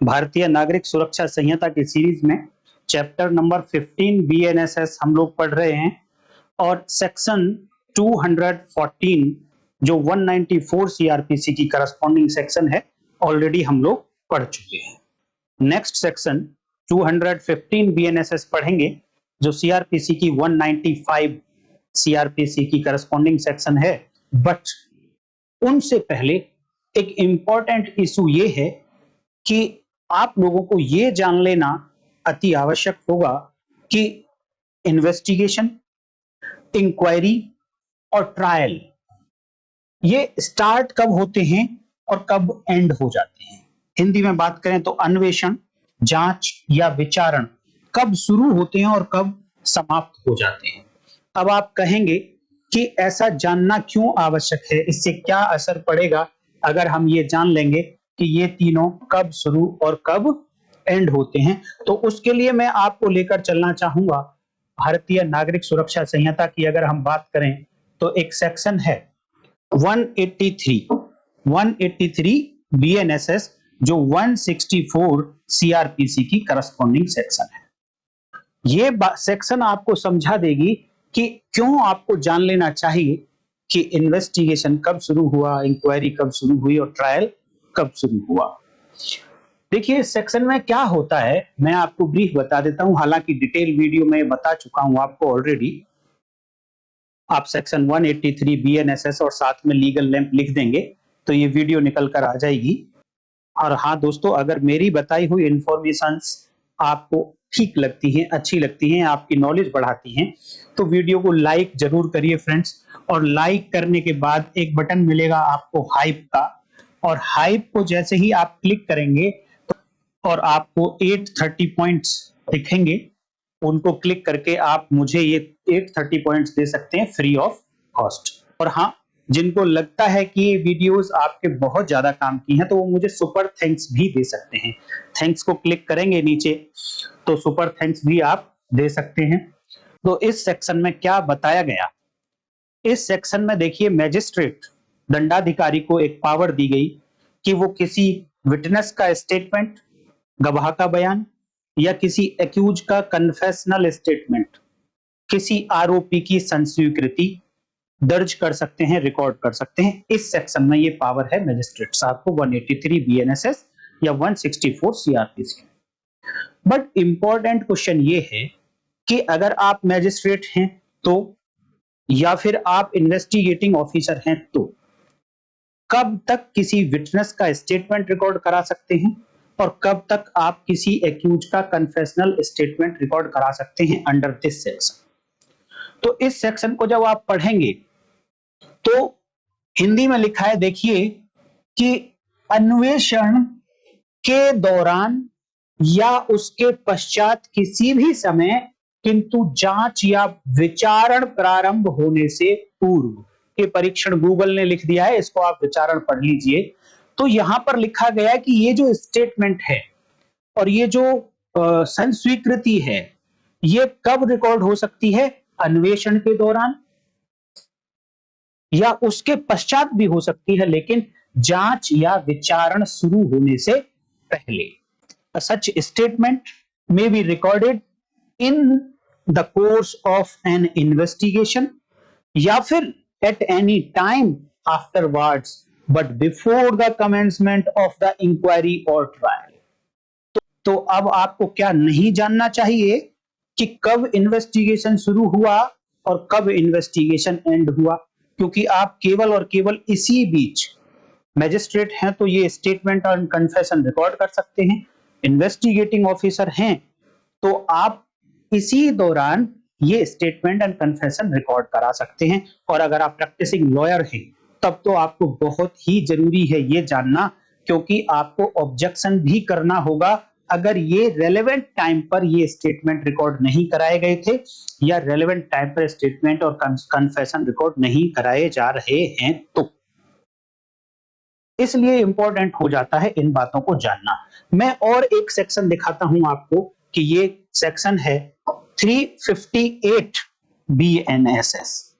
भारतीय नागरिक सुरक्षा संहिता की सीरीज में चैप्टर नंबर 15 बीएनएसएस हम लोग पढ़ रहे हैं और सेक्शन 214 जो 194 सीआरपीसी की करस्पॉन्डिंग सेक्शन है ऑलरेडी हम लोग पढ़ चुके हैं। नेक्स्ट सेक्शन 215 बीएनएसएस पढ़ेंगे जो सीआरपीसी की 195 सीआरपीसी की करस्पॉन्डिंग सेक्शन है। बट उनसे पहले एक इंपॉर्टेंट इशू ये है कि आप लोगों को ये जान लेना अति आवश्यक होगा कि इन्वेस्टिगेशन, इंक्वायरी और ट्रायल ये स्टार्ट कब होते हैं और कब एंड हो जाते हैं। हिंदी में बात करें तो अन्वेषण, जांच या विचारण कब शुरू होते हैं और कब समाप्त हो जाते हैं। अब आप कहेंगे कि ऐसा जानना क्यों आवश्यक है, इससे क्या असर पड़ेगा अगर हम ये जान लेंगे कि ये तीनों कब शुरू और कब एंड होते हैं। तो उसके लिए मैं आपको लेकर चलना चाहूंगा भारतीय नागरिक सुरक्षा संहिता की। अगर हम बात करें तो एक सेक्शन है 183 बीएनएसएस जो 164 सीआरपीसी की करस्पॉन्डिंग सेक्शन है। ये सेक्शन आपको समझा देगी कि क्यों आपको जान लेना चाहिए कि इन्वेस्टिगेशन कब शुरू हुआ, इंक्वायरी कब शुरू हुई और ट्रायल कब शुरू हुआ। देखिए इस सेक्शन में क्या होता है मैं आपको ब्रीफ बता देता हूं, हालांकि डिटेल वीडियो में बता चुका हूं आपको ऑलरेडी। आप सेक्शन 183 बीएनएसएस और साथ में लीगल लैंप लिख देंगे तो ये वीडियो निकल कर आ जाएगी। और हाँ दोस्तों, अगर मेरी बताई हुई इंफॉर्मेशंस आपको ठीक लगती हैं, अच्छी लगती हैं, आपकी नॉलेज बढ़ाती हैं तो वीडियो को लाइक जरूर करिए फ्रेंड्स। और लाइक करने के बाद एक बटन मिलेगा आपको हाइप का, और हाइप को जैसे ही आप क्लिक करेंगे और आपको 830 पॉइंट्स दिखेंगे, उनको क्लिक करके आप मुझे ये 830 पॉइंट्स दे सकते हैं फ्री ऑफ कॉस्ट। और हाँ, जिनको लगता है कि ये वीडियोस आपके बहुत ज्यादा काम की हैं तो वो मुझे सुपर थैंक्स भी दे सकते हैं। थैंक्स को क्लिक करेंगे नीचे तो सुपर थैंक्स भी आप दे सकते हैं। तो इस सेक्शन में क्या बताया गया, इस सेक्शन में देखिए मैजिस्ट्रेट दंडाधिकारी को एक पावर दी गई कि वो किसी विटनेस का स्टेटमेंट, गवाह का बयान या किसी एक्यूज का कन्फेशनल स्टेटमेंट, किसी आरोपी की संस्वीकृति दर्ज कर सकते हैं, रिकॉर्ड कर सकते हैं। इस सेक्शन में ये पावर है मैजिस्ट्रेट साहब को 183 बीएनएसएस या 164 सीआरपीसी। बट इंपॉर्टेंट क्वेश्चन ये है कि अगर आप मैजिस्ट्रेट हैं तो, या फिर आप इन्वेस्टिगेटिंग ऑफिसर हैं तो कब तक किसी विटनेस का स्टेटमेंट रिकॉर्ड करा सकते हैं और कब तक आप किसी एक्यूज का कन्फेशनल स्टेटमेंट रिकॉर्ड करा सकते हैं अंडर दिस सेक्शन। तो इस सेक्शन को जब आप पढ़ेंगे तो हिंदी में लिखा है देखिए कि अन्वेषण के दौरान या उसके पश्चात किसी भी समय किंतु जांच या विचारण प्रारंभ होने से पूर्व। ये परीक्षण गूगल ने लिख दिया है, इसको आप विचारण पढ़ लीजिए। तो यहां पर लिखा गया है कि ये जो स्टेटमेंट है और ये जो संस्वीकृति है ये कब रिकॉर्ड हो सकती है, अन्वेषण के दौरान या उसके पश्चात भी हो सकती है, लेकिन जांच या विचारण शुरू होने से पहले। Such statement may be recorded in the course of an investigation या फिर at any time afterwards but before the commencement of the inquiry or trial। तो अब आपको क्या नहीं जानना चाहिए कि कब इन्वेस्टिगेशन शुरू हुआ और कब इन्वेस्टिगेशन एंड हुआ, क्योंकि आप केवल और केवल इसी बीच मैजिस्ट्रेट हैं तो ये स्टेटमेंट और कन्फेशन रिकॉर्ड कर सकते हैं, इन्वेस्टिगेटिंग ऑफिसर हैं तो आप इसी दौरान ये स्टेटमेंट एंड कन्फेशन रिकॉर्ड करा सकते हैं। और अगर आप प्रैक्टिसिंग लॉयर हैं तब तो आपको बहुत ही जरूरी है ये जानना, क्योंकि आपको ऑब्जेक्शन भी करना होगा अगर ये रेलेवेंट टाइम पर ये स्टेटमेंट रिकॉर्ड नहीं कराए गए थे या रेलेवेंट टाइम पर स्टेटमेंट और कन्फेशन रिकॉर्ड नहीं कराए जा रहे हैं तो। इसलिए इंपॉर्टेंट हो जाता है इन बातों को जानना। मैं और एक सेक्शन दिखाता हूं आपको कि ये सेक्शन है 358 बीएनएसएस।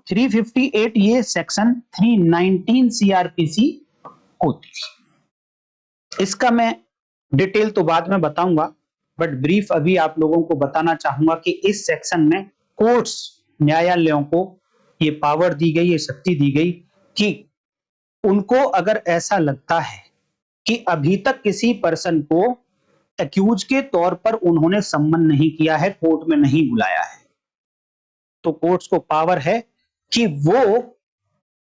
358 ये सेक्शन 319 सीआरपीसी होती थी। इसका मैं डिटेल तो बाद में बताऊंगा, बट ब्रीफ अभी आप लोगों को बताना चाहूंगा कि इस सेक्शन में कोर्ट्स, न्यायालयों को ये पावर दी गई, ये शक्ति दी गई कि उनको अगर ऐसा लगता है कि अभी तक किसी पर्सन को एक्यूज के तौर पर उन्होंने सम्मन नहीं किया है, कोर्ट में नहीं बुलाया है, तो कोर्ट्स को पावर है कि वो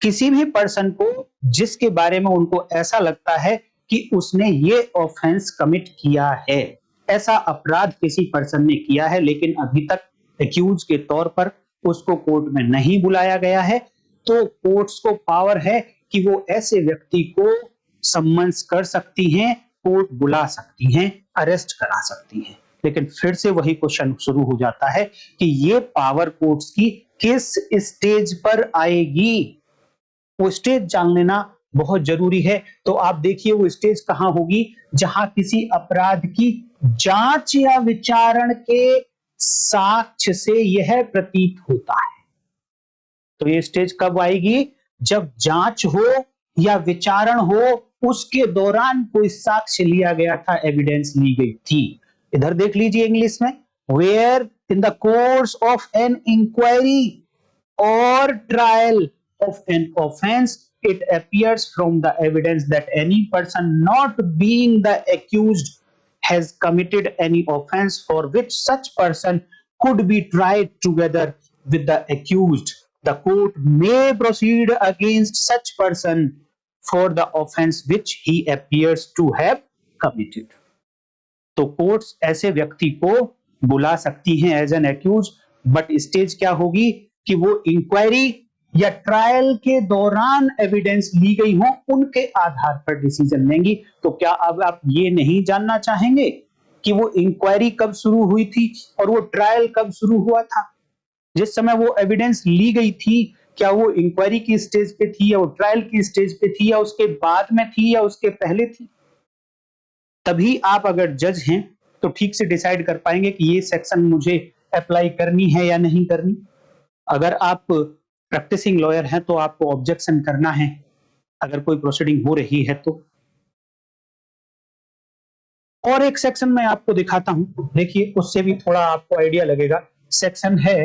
किसी भी पर्सन को जिसके बारे में उनको ऐसा लगता है कि उसने ये ऑफेंस कमिट किया है, ऐसा अपराध किसी पर्सन ने किया है लेकिन अभी तक एक्यूज के तौर पर उसको कोर्ट में नहीं बुलाया गया है, तो कोर्ट्स को पावर है कि वो ऐसे व्यक्ति को सम्मन्स कर सकती हैं, कोर्ट बुला सकती हैं, अरेस्ट करा सकती हैं। लेकिन फिर से वही क्वेश्चन शुरू हो जाता है कि ये पावर कोर्ट्स की किस स्टेज पर आएगी, वो स्टेज जान लेना बहुत जरूरी है। तो आप देखिए वो स्टेज कहां होगी, जहां किसी अपराध की जांच या विचारण के साक्ष्य से यह प्रतीत होता है। तो ये स्टेज कब आएगी, जब जांच हो या विचारण हो, उसके दौरान कोई साक्ष्य लिया गया था, एविडेंस ली गई थी। इधर देख लीजिए इंग्लिश में, where in the course of an inquiry or trial of an offense, it appears from the evidence that any person not being the accused has committed any offense for which such person could be tried together with the accused. The court may proceed against such person for the offense which he appears to have committed. तो courts ऐसे व्यक्ति को बुला सकती हैं as an accused, but stage क्या होगी कि वो इंक्वायरी या ट्रायल के दौरान एविडेंस ली गई हो, उनके आधार पर डिसीजन लेंगी। तो क्या अब आप ये नहीं जानना चाहेंगे कि वो इंक्वायरी कब शुरू हुई थी और वो ट्रायल कब शुरू हुआ था? जिस समय वो एविडेंस ली गई थी, क्या वो इंक्वायरी की स्टेज पे थी या वो ट्रायल की स्टेज पे थी या उसके बाद में थी या उसके पहले थी? तभी आप अगर जज हैं तो ठीक से डिसाइड कर पाएंगे कि ये सेक्शन मुझे अप्लाई करनी है या नहीं करनी। अगर आप प्रैक्टिसिंग लॉयर हैं तो आपको ऑब्जेक्शन करना है अगर कोई प्रोसीडिंग हो रही है तो। और एक सेक्शन मैं आपको दिखाता हूं, देखिए उससे भी थोड़ा आपको आइडिया लगेगा। सेक्शन है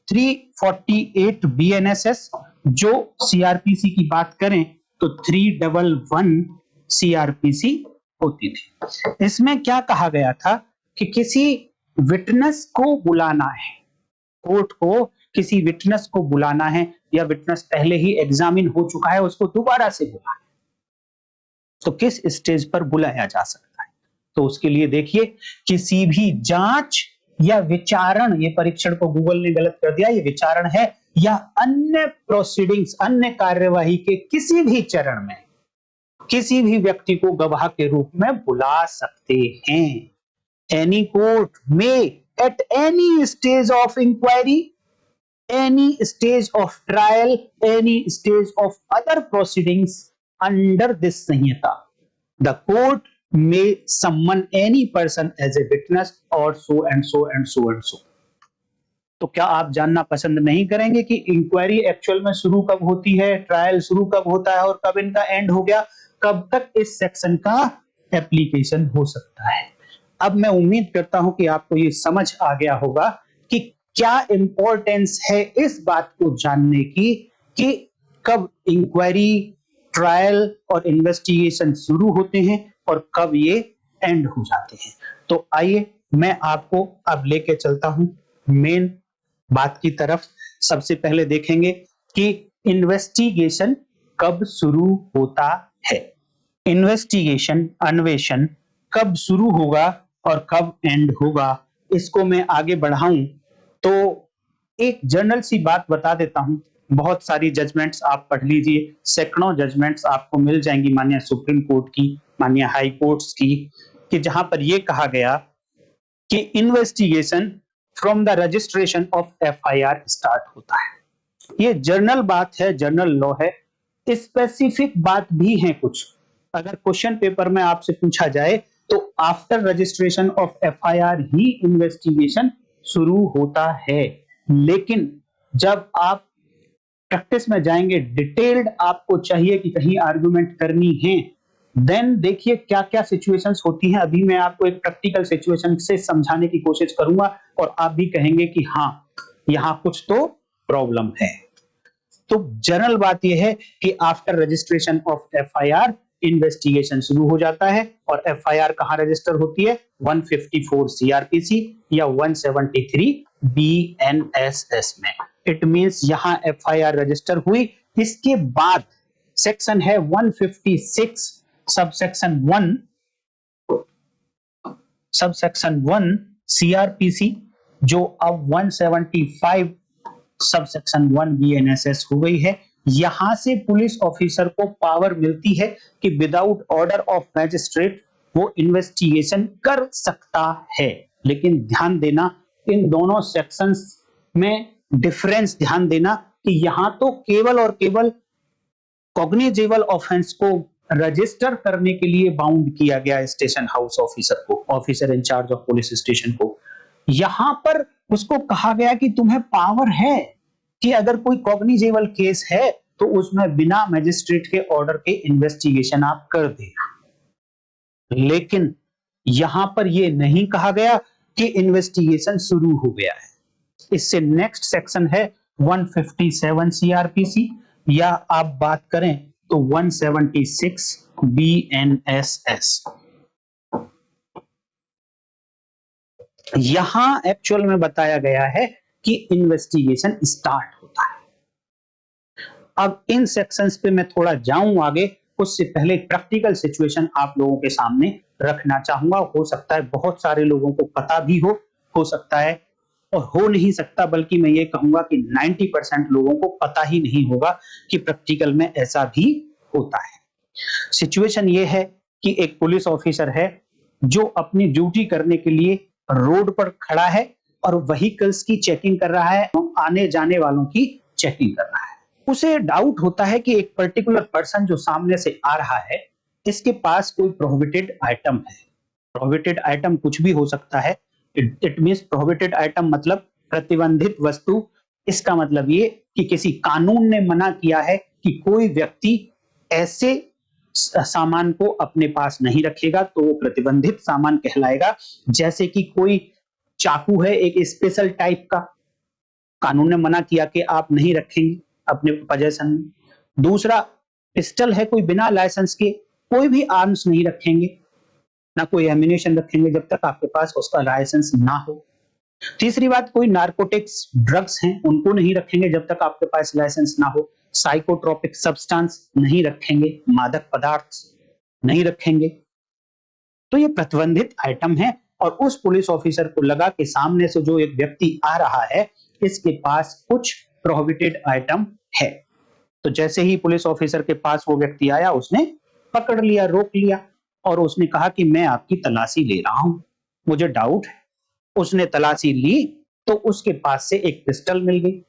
348 बीएनएसएस, जो सीआरपीसी की बात करें तो 311 सीआरपीसी होती थी। इसमें क्या कहा गया था कि किसी विटनेस को बुलाना है, कोर्ट को किसी विटनेस को बुलाना है या विटनेस पहले ही एग्जामिन हो चुका है, उसको दोबारा से बुलाना है, तो किस स्टेज पर बुलाया जा सकता है? तो उसके लिए देखिए, किसी भी जांच या विचारण, ये परीक्षण को गूगल ने गलत कर दिया, ये विचारण है, या अन्य प्रोसीडिंग्स, अन्य कार्यवाही के किसी भी चरण में किसी भी व्यक्ति को गवाह के रूप में बुला सकते हैं। एनी कोर्ट में at any stage of inquiry, any stage of trial, any stage of other proceedings under this Sanhita, the court may summon any person as a witness or so and so and so and so. तो क्या आप जानना पसंद नहीं करेंगे कि inquiry actual में शुरू कब होती है, ट्रायल शुरू कब होता है और कब इनका एंड हो गया, कब तक इस सेक्शन का एप्लीकेशन हो सकता है? अब मैं उम्मीद करता हूं कि आपको ये समझ आ गया होगा कि क्या इंपॉर्टेंस है इस बात को जानने की कि कब इंक्वायरी, ट्रायल और इन्वेस्टिगेशन शुरू होते हैं और कब ये एंड हो जाते हैं। तो आइए मैं आपको अब लेके चलता हूं मेन बात की तरफ। सबसे पहले देखेंगे कि इन्वेस्टिगेशन कब शुरू होता है। इन्वेस्टिगेशन, अन्वेषण कब शुरू होगा और कब एंड होगा, इसको मैं आगे बढ़ाऊं तो एक जनरल सी बात बता देता हूं। बहुत सारी जजमेंट्स आप पढ़ लीजिए, सैकड़ों जजमेंट्स आपको मिल जाएंगी माननीय सुप्रीम कोर्ट की, माननीय हाई कोर्ट्स की, कि जहां पर यह कहा गया कि investigation from the registration of FIR start होता है। ये जनरल बात है, जनरल लॉ है। स्पेसिफिक बात भी है कुछ। अगर क्वेश्चन पेपर में आपसे पूछा जाए तो after registration of FIR he investigation शुरू होता है, लेकिन जब आप प्रैक्टिस में जाएंगे, डिटेल्ड आपको चाहिए कि कहीं आर्गुमेंट करनी है, देन देखिए क्या क्या सिचुएशंस होती हैं। अभी मैं आपको एक प्रैक्टिकल सिचुएशन से समझाने की कोशिश करूंगा और आप भी कहेंगे कि हाँ यहां कुछ तो प्रॉब्लम है। तो जनरल बात यह है कि after registration of FIR investigation शुरू हो जाता है और एफआईआर कहां रजिस्टर होती है, 154 सीआरपीसी या 173 बीएनएसएस में। इट मींस यहां एफआईआर रजिस्टर हुई। इसके बाद सेक्शन है 156 सबसेक्शन 1 सीआरपीसी, जो अब 175 सबसेक्शन 1 बीएनएसएस हो गई है। यहां से पुलिस ऑफिसर को पावर मिलती है कि विदाउट ऑर्डर ऑफ मैजिस्ट्रेट वो इन्वेस्टिगेशन कर सकता है। लेकिन ध्यान देना इन दोनों सेक्शंस में डिफरेंस ध्यान देना कि यहां तो केवल और केवल कॉग्निजेबल ऑफेंस को रजिस्टर करने के लिए बाउंड किया गया स्टेशन हाउस ऑफिसर को, officer in charge of police station को। यहां पर उसको कहा गया कि तुम्हें पावर है कि अगर कोई कॉग्निजेबल केस है तो उसमें बिना मजिस्ट्रेट के ऑर्डर के इन्वेस्टिगेशन आप कर देना। लेकिन यहां पर यह नहीं कहा गया कि इन्वेस्टिगेशन शुरू हो गया है। इससे नेक्स्ट सेक्शन है 157 सीआरपीसी या आप बात करें तो 176 बीएनएसएस। यहां एक्चुअल में बताया गया है कि इन्वेस्टिगेशन स्टार्ट होता है। अब इन सेक्शंस पे मैं थोड़ा जाऊं आगे, उससे पहले प्रैक्टिकल सिचुएशन आप लोगों के सामने रखना चाहूंगा। हो सकता है बहुत सारे लोगों को पता भी हो सकता है और हो नहीं सकता, बल्कि मैं ये कहूंगा कि 90% लोगों को पता ही नहीं होगा कि प्रैक्टिकल में ऐसा भी होता है। सिचुएशन ये है कि एक पुलिस ऑफिसर है जो अपनी ड्यूटी करने के लिए रोड पर खड़ा है और व्हीकल्स की चेकिंग कर रहा है, आने जाने वालों की चेकिंग कर रहा है। उसे डाउट होता है कि एक पर्टिकुलर पर्सन जो सामने से आ रहा है इसके पास कोई प्रोहिबिटेड आइटम है। प्रोहिबिटेड आइटम कुछ भी हो सकता है। इट मींस प्रोहिबिटेड आइटम मतलब प्रतिबंधित वस्तु। इसका मतलब ये कि किसी कानून ने मना किया है कि कोई व्यक्ति ऐसे सामान को अपने पास नहीं रखेगा, तो वो प्रतिबंधित सामान कहलाएगा। जैसे कि कोई चाकू है एक स्पेशल टाइप का, कानून ने मना किया कि आप नहीं रखेंगे अपने पोजीशन में। दूसरा, पिस्टल है कोई बिना लाइसेंस के, कोई भी आर्म्स नहीं रखेंगे, ना कोई एम्यूनेशन रखेंगे जब तक आपके पास उसका लाइसेंस ना हो। तीसरी बात, कोई नार्कोटिक्स ड्रग्स हैं उनको नहीं रखेंगे जब तक आपके पास लाइसेंस ना हो। साइकोट्रोपिक सब्सटेंस नहीं रखेंगे, मादक पदार्थ नहीं रखेंगे। तो ये प्रतिबंधित आइटम है और उस पुलिस ऑफिसर को लगा कि सामने से जो एक व्यक्ति आ रहा है इसके पास कुछ प्रोहिबिटेड आइटम है। तो जैसे ही पुलिस ऑफिसर के पास वो व्यक्ति आया उसने पकड़ लिया, रोक लिया और उसने कहा कि मैं आपकी तलाशी ले रहा हूं, मुझे डाउट है। उसने तलाशी ली तो उसके पास से एक पिस्टल मिल गई।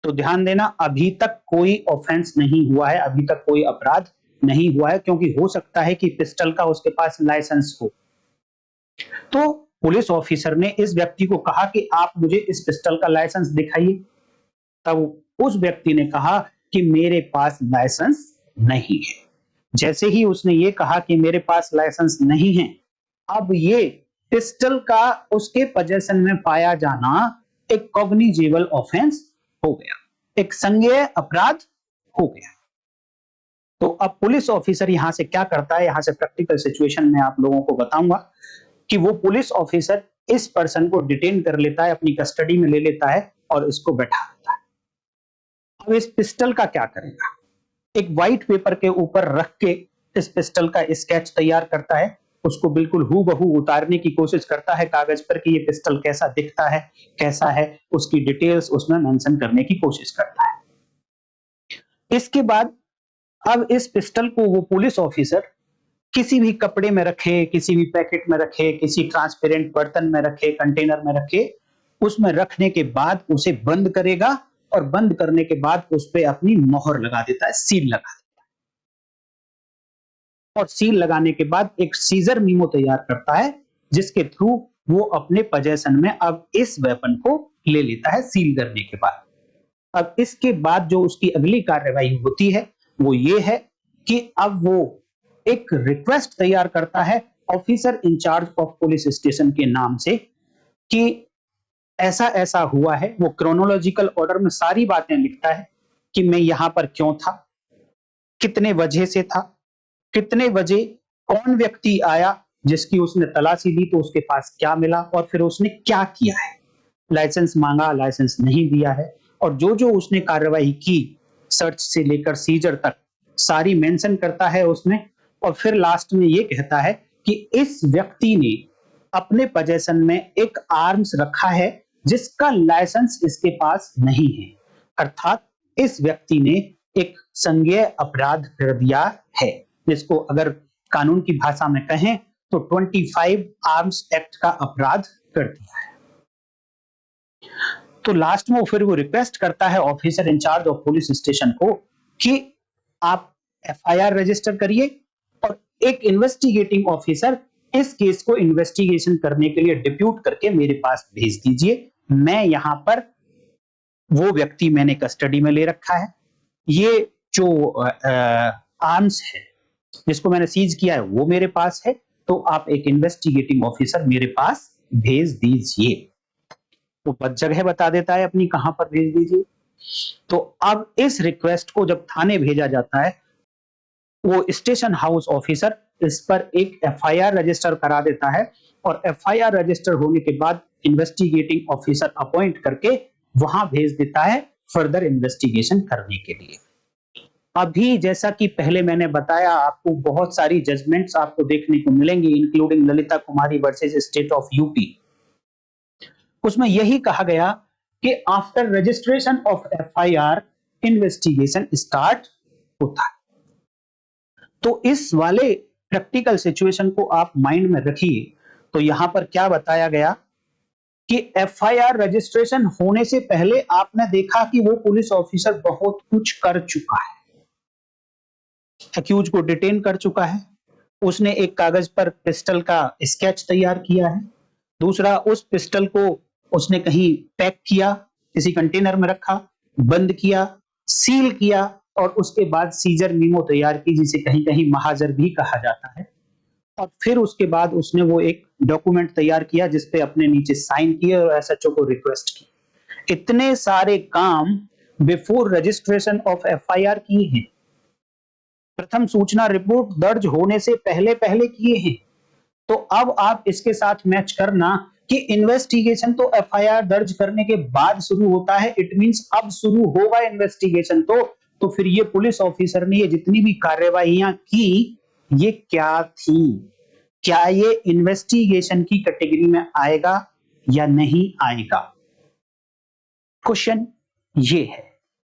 तो ध्यान देना, अभी तक कोई ऑफेंस नहीं हुआ है, अभी तक कोई अपराध नहीं हुआ है, क्योंकि हो सकता है कि पिस्टल का उसके पास लाइसेंस हो। तो पुलिस ऑफिसर ने इस व्यक्ति को कहा कि आप मुझे इस पिस्टल का लाइसेंस दिखाइए। तब उस व्यक्ति ने कहा कि मेरे पास लाइसेंस नहीं है। जैसे ही उसने ये कहा कि मेरे पास लाइसेंस नहीं है, अब ये पिस्टल का उसके पोजीशन में पाया जाना एक कॉग्निजेबल ऑफेंस हो गया, एक संज्ञेय अपराध हो गया। तो अब पुलिस ऑफिसर यहां से क्या करता है, यहां से प्रैक्टिकल सिचुएशन में आप लोगों को बताऊंगा कि वो पुलिस ऑफिसर इस पर्सन को डिटेन कर लेता है, अपनी कस्टडी में ले लेता है और इसको बैठा देता है। अब इस पिस्टल का क्या करेगा, एक व्हाइट पेपर के ऊपर रख के इस पिस्टल का स्केच तैयार करता है, उसको बिल्कुल हूबहू उतारने की कोशिश करता है कागज पर कि ये पिस्टल कैसा दिखता है, कैसा है, उसकी डिटेल्स उसमें मेंशन करने की कोशिश करता है। इसके बाद अब इस पिस्टल को वो पुलिस ऑफिसर किसी भी कपड़े में रखे, किसी भी पैकेट में रखे, किसी ट्रांसपेरेंट बर्तन में रखे, कंटेनर में रखे, उसमें रखने के बाद उसे बंद करेगा और बंद करने के बाद उस पर अपनी मोहर लगा देता है, सील लगा देता है। और सील लगाने के बाद एक सीजर मीमो तैयार करता है जिसके थ्रू वो अपने पोजीशन में अब इस वेपन को ले लेता है सील करने के बाद। अब इसके बाद जो उसकी अगली कार्रवाई होती है वो ये है कि अब वो एक रिक्वेस्ट तैयार करता है officer in charge of police station के नाम से कि ऐसा ऐसा हुआ है। वो क्रोनोलॉजिकल ऑर्डर में सारी बातें लिखता है कि मैं यहां पर क्यों था, कितने वजह से था, कितने बजे कौन व्यक्ति आया जिसकी उसने तलाशी ली तो उसके पास क्या मिला, और फिर उसने क्या किया है, लाइसेंस मांगा, लाइसेंस नहीं दिया है, और जो जो उसने कार्रवाई की सर्च से लेकर सीजर तक सारी मेंशन करता है उसमें। और फिर लास्ट में ये कहता है कि इस व्यक्ति ने अपने पोजेशन में एक आर्म्स रखा है जिसका लाइसेंस इसके पास नहीं है, अर्थात इस व्यक्ति ने एक संज्ञेय अपराध कर दिया है, जिसको अगर कानून की भाषा में कहें तो 25 आर्म्स एक्ट का अपराध कर दिया है। तो लास्ट में फिर वो रिक्वेस्ट करता है officer in charge of police station को कि आप एफआईआर रजिस्टर करिए और एक इन्वेस्टिगेटिंग ऑफिसर इस केस को इन्वेस्टिगेशन करने के लिए डिप्यूट करके मेरे पास भेज दीजिए। मैं यहां पर वो व्यक्ति मैंने कस्टडी में ले रखा है, ये जो आर्म्स है जिसको मैंने सीज किया है वो मेरे पास है, तो आप एक इन्वेस्टिगेटिंग ऑफिसर मेरे पास भेज दीजिए। वो जगह बता देता है अपनी कहां पर भेज दीजिए। तो अब इस रिक्वेस्ट को जब थाने भेजा जाता है, वो स्टेशन हाउस ऑफिसर इस पर एक एफआईआर रजिस्टर करा देता है, और एफआईआर रजिस्टर होने के बाद इन्वेस्टिगेटिंग ऑफिसर अपॉइंट करके वहां भेज देता है फर्दर इन्वेस्टिगेशन करने के लिए। अभी जैसा कि पहले मैंने बताया, आपको बहुत सारी जजमेंट्स आपको देखने को मिलेंगी, including Lalita Kumari versus state of UP. उसमें यही कहा गया कि after registration of FIR investigation start होता है। तो इस वाले प्रैक्टिकल सिचुएशन को आप माइंड में रखिए। तो यहां पर क्या बताया गया कि एफआईआर रजिस्ट्रेशन होने से पहले आपने देखा कि वो पुलिस ऑफिसर बहुत कुछ कर चुका है, अक्यूज को डिटेन कर चुका है, उसने एक कागज पर पिस्टल का स्केच तैयार किया है, दूसरा उस पिस्टल को उसने कहीं पैक किया, किसी कंटेनर में रखा, बंद किया, सील किया, और उसके बाद सीजर मीमो तैयार की जिसे कहीं कहीं महाजर भी कहा जाता है। और फिर उसके बाद उसने वो एक डॉक्यूमेंट तैयार किया जिसपे अपने नीचे साइन किए और एसएचओ को रिक्वेस्ट की। इतने सारे काम बिफोर रजिस्ट्रेशन ऑफ एफआईआर किए हैं, प्रथम सूचना रिपोर्ट दर्ज होने से पहले पहले किए हैं। तो अब आप इसके साथ मैच करना कि इन्वेस्टिगेशन तो एफआईआर दर्ज करने के बाद शुरू होता है, इट मींस अब शुरू होगा इन्वेस्टिगेशन। तो फिर ये पुलिस ऑफिसर ने ये जितनी भी कार्रवाइयां की, ये क्या थी, क्या ये इन्वेस्टिगेशन की कैटेगरी में आएगा या नहीं आएगा? क्वेश्चन ये है।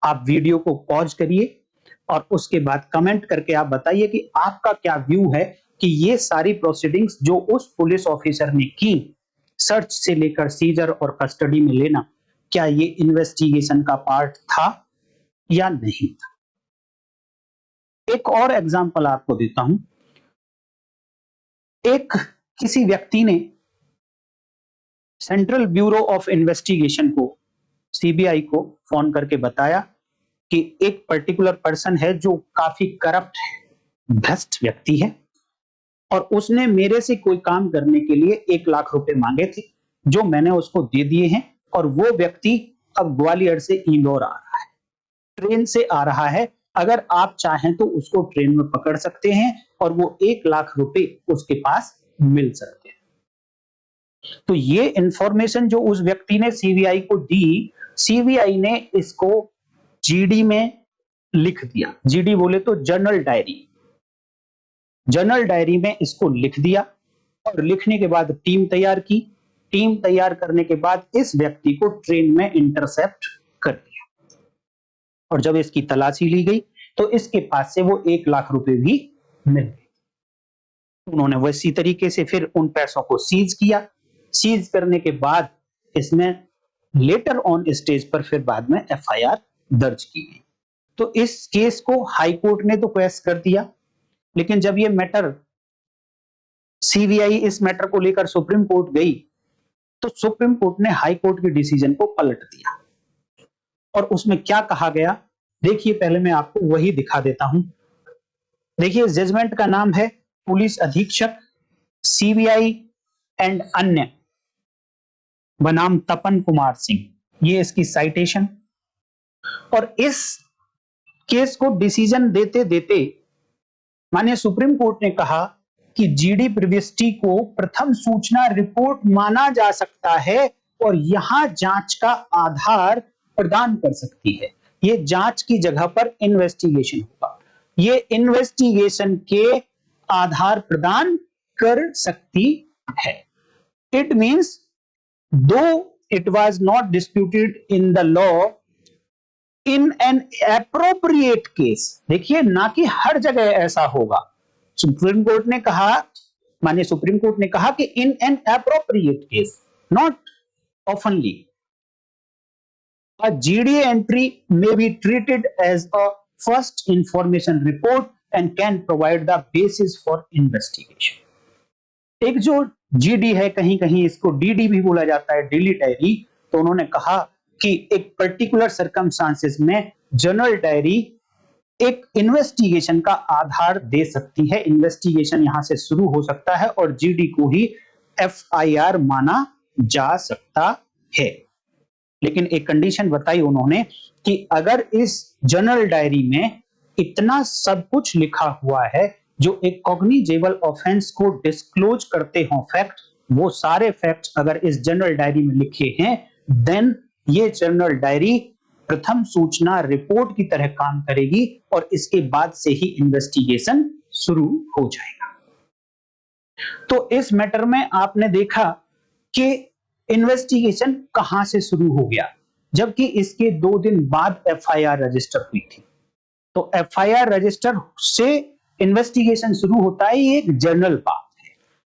आप वीडियो को पॉज करिए और उसके बाद कमेंट करके आप बताइए कि आपका क्या व्यू है कि ये सारी प्रोसीडिंग्स जो उस पुलिस ऑफिसर ने की, सर्च से लेकर सीजर और कस्टडी में लेना, क्या ये इन्वेस्टिगेशन का पार्ट था या नहीं था? एक और एग्जांपल आपको देता हूं। एक किसी व्यक्ति ने सेंट्रल ब्यूरो ऑफ इन्वेस्टिगेशन को, सीबीआई को फोन करके बताया कि एक पर्टिकुलर पर्सन है जो काफी करप्ट है, भ्रष्ट व्यक्ति है, और उसने मेरे से कोई काम करने के लिए 1 लाख रुपए मांगे थे जो मैंने उसको दे दिए हैं, और वो व्यक्ति अब ग्वालियर से इंदौर आ रहा है, ट्रेन से आ रहा है। अगर आप चाहें तो उसको ट्रेन में पकड़ सकते हैं और वो 1 लाख रुपए उसके पास मिल सकते हैं। तो ये इंफॉर्मेशन जो उस व्यक्ति ने सीबीआई को दी, सीबीआई ने इसको जीडी में लिख दिया। जीडी बोले तो जर्नल डायरी, जर्नल डायरी में इसको लिख दिया, और लिखने के बाद टीम तैयार की। टीम तैयार करने के बाद इस व्यक्ति को ट्रेन में इंटरसेप्ट कर दिया, और जब इसकी तलाशी ली गई तो इसके पास से वो 1 लाख रुपए भी मिल गए। उन्होंने वैसी तरीके से फिर उन पैसों को सीज किया। सीज करने के बाद इसमें लेटर ऑन स्टेज पर फिर बाद में एफआईआर दर्ज की गई। तो इस केस को हाई कोर्ट ने तो क्वेश कर दिया, लेकिन जब ये मैटर, सीबीआई इस मैटर को लेकर सुप्रीम कोर्ट गई, तो सुप्रीम कोर्ट ने हाई कोर्ट के डिसीजन को पलट दिया। और उसमें क्या कहा गया, देखिए, पहले मैं आपको वही दिखा देता हूं। देखिए जजमेंट का नाम है पुलिस अधीक्षक सीबीआई एंड अन्य बनाम तपन कुमार सिंह, ये इसकी साइटेशन। और इस केस को डिसीजन देते देते माननीय सुप्रीम कोर्ट ने कहा कि जीडी प्रविष्टि को प्रथम सूचना रिपोर्ट माना जा सकता है और यहां जांच का आधार प्रदान कर सकती है। ये जांच की जगह पर इन्वेस्टिगेशन होगा, ये इन्वेस्टिगेशन के आधार प्रदान कर सकती है। इट मींस दो it was not disputed in the law in an appropriate case, देखिए ना कि हर जगह ऐसा होगा। सुप्रीम कोर्ट ने कहा, माननीय सुप्रीम कोर्ट ने कहा कि in an appropriate case, not ऑफनली, a GDA entry may be treated as a first information report and can provide the basis for investigation. एक जो जीडी है, कहीं कहीं इसको डीडी भी बोला जाता है, डेली डायरी, तो उन्होंने कहा कि एक पर्टिकुलर सर्कमस्टांसेस में जर्नल डायरी एक इन्वेस्टिगेशन का आधार दे सकती है, इन्वेस्टिगेशन यहां से शुरू हो सकता है और जीडी को ही एफआईआर माना जा सकता है। लेकिन एक कंडीशन बताई उन्होंने कि अगर इस जर्नल डायरी में इतना सब कुछ लिखा हुआ है जो एक कॉग्निजेबल ऑफेंस को डिस्क्लोज करते हो फैक्ट, वो सारे फैक्ट्स अगर इस जर्नल डायरी में लिखे हैं, देन ये जर्नल डायरी प्रथम सूचना रिपोर्ट की तरह काम करेगी और इसके बाद से ही इन्वेस्टिगेशन शुरू हो जाएगा। तो इस मैटर में आपने देखा कि इन्वेस्टिगेशन कहां से शुरू हो गया, जबकि इसके 2 दिन बाद एफआईआर रजिस्टर हुई थी। तो एफआईआर रजिस्टर से इन्वेस्टिगेशन शुरू होता है, ये एक जनरल बात है,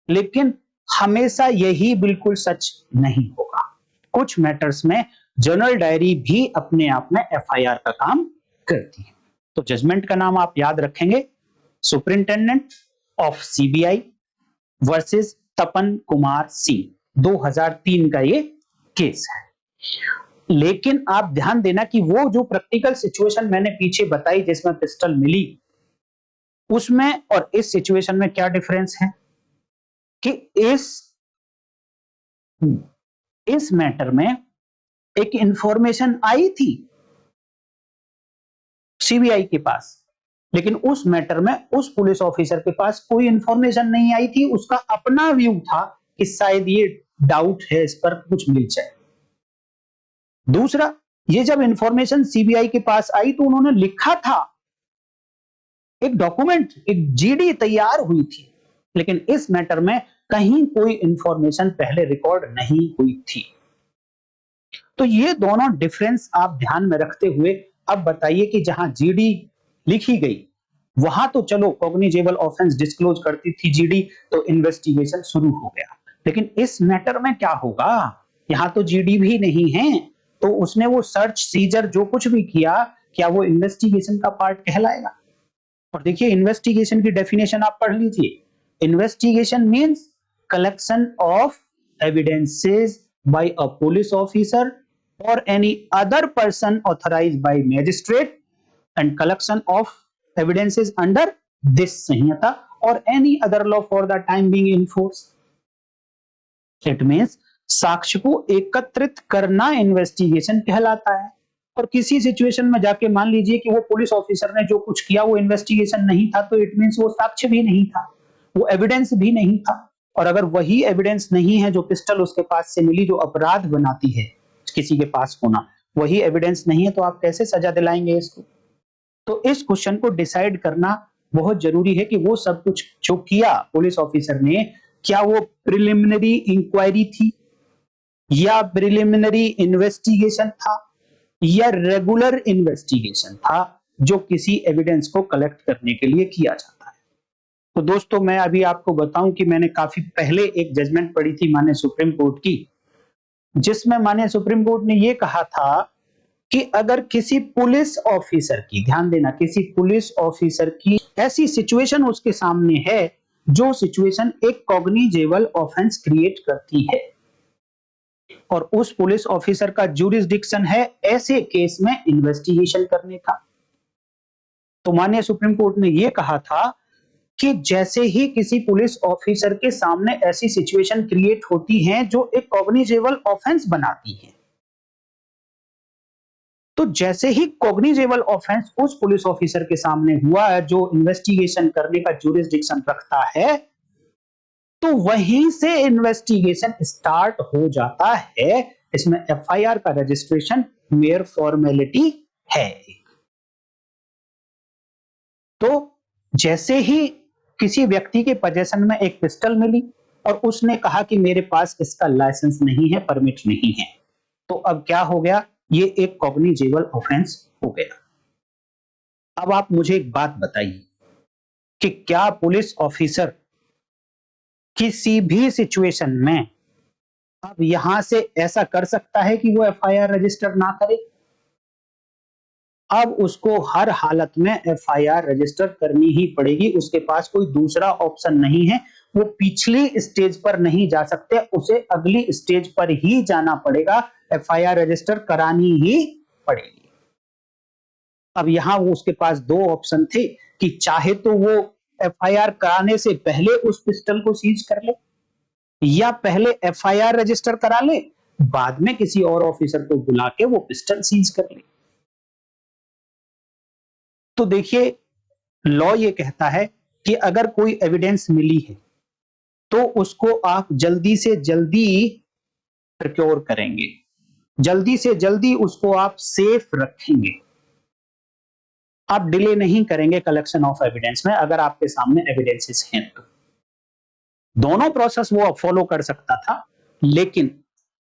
लेकिन हमेशा यही बिल्कुल सच नहीं होगा। कुछ मैटर्स में जर्नल डायरी भी अपने आप में एफआईआर का काम करती है। तो जजमेंट का नाम आप याद रखेंगे, सुपरिंटेंडेंट ऑफ सीबीआई वर्सेस तपन कुमार सिंह, 2003 का ये केस है। लेकिन आप ध्यान देना कि वो जो प्रैक्टिकल सिचुएशन मैंने पीछे बताई जिसमें पिस्टल मिली, उसमें और इस सिचुएशन में क्या डिफरेंस है कि इस मैटर में एक इंफॉर्मेशन आई थी सीबीआई के पास, लेकिन उस मैटर में उस पुलिस ऑफिसर के पास कोई इंफॉर्मेशन नहीं आई थी। उसका अपना व्यू था कि शायद ये डाउट है, इस पर कुछ मिल जाए। दूसरा, ये जब इंफॉर्मेशन सीबीआई के पास आई तो उन्होंने लिखा था, एक डॉक्यूमेंट, एक जीडी तैयार हुई थी, लेकिन इस मैटर में कहीं कोई इंफॉर्मेशन पहले रिकॉर्ड नहीं हुई थी। तो ये दोनों डिफरेंस आप ध्यान में रखते हुए अब बताइए कि जहां जीडी लिखी गई वहां तो चलो कॉग्निजेबल ऑफेंस डिस्क्लोज करती थी जीडी, तो इन्वेस्टिगेशन शुरू हो गया, लेकिन इस मैटर में क्या होगा, यहां तो जीडी भी नहीं है, तो उसने वो सर्च सीजर जो कुछ भी किया, क्या वो इन्वेस्टिगेशन का पार्ट कहलाएगा? और देखिए इन्वेस्टिगेशन की डेफिनेशन आप पढ़ लीजिए, investigation means collection of evidences by a police officer or any other person authorized by magistrate and collection of evidences under this Samhita or any other law for the time being in force. It means साक्ष्य को एकत्रित करना investigation कहलाता है। और किसी situation में जाके मान लीजिए कि वो पुलिस ऑफिसर ने जो कुछ किया वो इन्वेस्टिगेशन नहीं था, तो इट मींस वो साक्ष्य भी नहीं था, वो एविडेंस भी नहीं था। और अगर वही एविडेंस नहीं है जो पिस्टल उसके पास से मिली, जो अपराध बनाती है किसी के पास होना, वही एविडेंस नहीं है, तो आप कैसे सजा दिलाएंगे इसको? तो इस क्वेश्चन को डिसाइड करना बहुत जरूरी है कि वो सब कुछ जो किया पुलिस ऑफिसर ने, क्या वो प्रिलिमिनरी इंक्वायरी थी या प्रिलिमिनरी इन्वेस्टिगेशन था या रेगुलर इन्वेस्टिगेशन था जो किसी एविडेंस को कलेक्ट करने के लिए किया जाता है। तो दोस्तों मैं अभी आपको बताऊं कि मैंने काफी पहले एक जजमेंट पढ़ी थी माननीय सुप्रीम कोर्ट की, जिसमें माननीय सुप्रीम कोर्ट ने यह कहा था कि अगर किसी पुलिस ऑफिसर की, ध्यान देना, किसी पुलिस ऑफिसर की ऐसी सिचुएशन उसके सामने है जो सिचुएशन एक कॉग्निजेबल ऑफेंस क्रिएट करती है और उस पुलिस ऑफिसर का ज्यूरिसडिक्शन है ऐसे केस में इन्वेस्टिगेशन करने का, तो माननीय सुप्रीम कोर्ट ने यह कहा था कि जैसे ही किसी पुलिस ऑफिसर के सामने ऐसी सिचुएशन क्रिएट होती है जो एक कॉग्निजेबल ऑफेंस बनाती है, तो जैसे ही कॉग्निजेबल ऑफेंस उस पुलिस ऑफिसर के सामने हुआ है जो इन्वेस्टिगेशन करने का ज्यूरिसडिक्शन रखता है, तो वहीं से इन्वेस्टिगेशन स्टार्ट हो जाता है। इसमें एफआईआर का रजिस्ट्रेशन मेयर फॉर्मेलिटी है। तो जैसे ही किसी व्यक्ति के पोजेशन में एक पिस्टल मिली और उसने कहा कि मेरे पास इसका लाइसेंस नहीं है, परमिट नहीं है, तो अब क्या हो गया, ये एक कॉग्निजेबल ऑफेंस हो गया। अब आप मुझे एक बात बताइए कि क्या पुलिस ऑफिसर किसी भी सिचुएशन में अब यहां से ऐसा कर सकता है कि वो एफआईआर रजिस्टर ना करे? अब उसको हर हालत में एफआईआर रजिस्टर करनी ही पड़ेगी, उसके पास कोई दूसरा ऑप्शन नहीं है। वो पिछली स्टेज पर नहीं जा सकते, उसे अगली स्टेज पर ही जाना पड़ेगा, एफआईआर रजिस्टर करानी ही पड़ेगी। अब यहां वो उसके पास दो ऑप्शन थे कि चाहे तो वो एफआईआर कराने से पहले उस पिस्टल को सीज कर ले, या पहले एफआईआर रजिस्टर करा ले, बाद में किसी और ऑफिसर को बुला के वो पिस्टल सीज कर ले। तो देखिए, लॉ ये कहता है कि अगर कोई एविडेंस मिली है तो उसको आप जल्दी से जल्दी प्रिक्योर करेंगे, जल्दी से जल्दी उसको आप सेफ रखेंगे, आप डिले नहीं करेंगे कलेक्शन ऑफ एविडेंस में अगर आपके सामने एविडेंसेस हैं तो। दोनों प्रोसेस वो फॉलो कर सकता था, लेकिन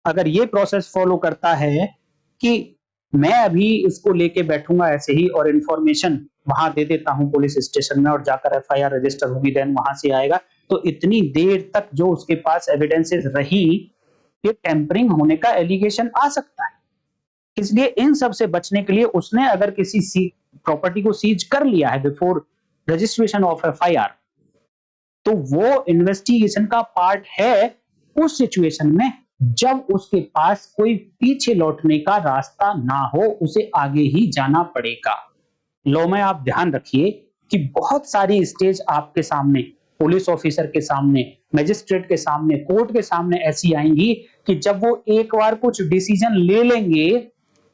अगर ये प्रोसेस फॉलो करता है कि मैं अभी इसको लेके बैठूंगा ऐसे ही और इंफॉर्मेशन वहां दे देता हूं पुलिस स्टेशन में और जाकर एफआईआर रजिस्टर होगी, देन वहां से आएगा, तो इतनी देर तक जो उसके पास एविडेंसेस रही, ये टेम्परिंग होने का एलिगेशन आ सकता है। इसलिए इन सब से बचने के लिए उसने अगर किसी प्रॉपर्टी को सीज कर लिया है बिफोर रजिस्ट्रेशन ऑफ एफआईआर, तो वो इन्वेस्टिगेशन का पार्ट है उस सिचुएशन में जब उसके पास कोई पीछे लौटने का रास्ता ना हो, उसे आगे ही जाना पड़ेगा। लॉ में आप ध्यान रखिए कि बहुत सारी स्टेज आपके सामने, पुलिस ऑफिसर के सामने, मजिस्ट्रेट के सामने, कोर्ट के सामने ऐसी आएंगी कि जब वो एक बार कुछ डिसीजन ले लेंगे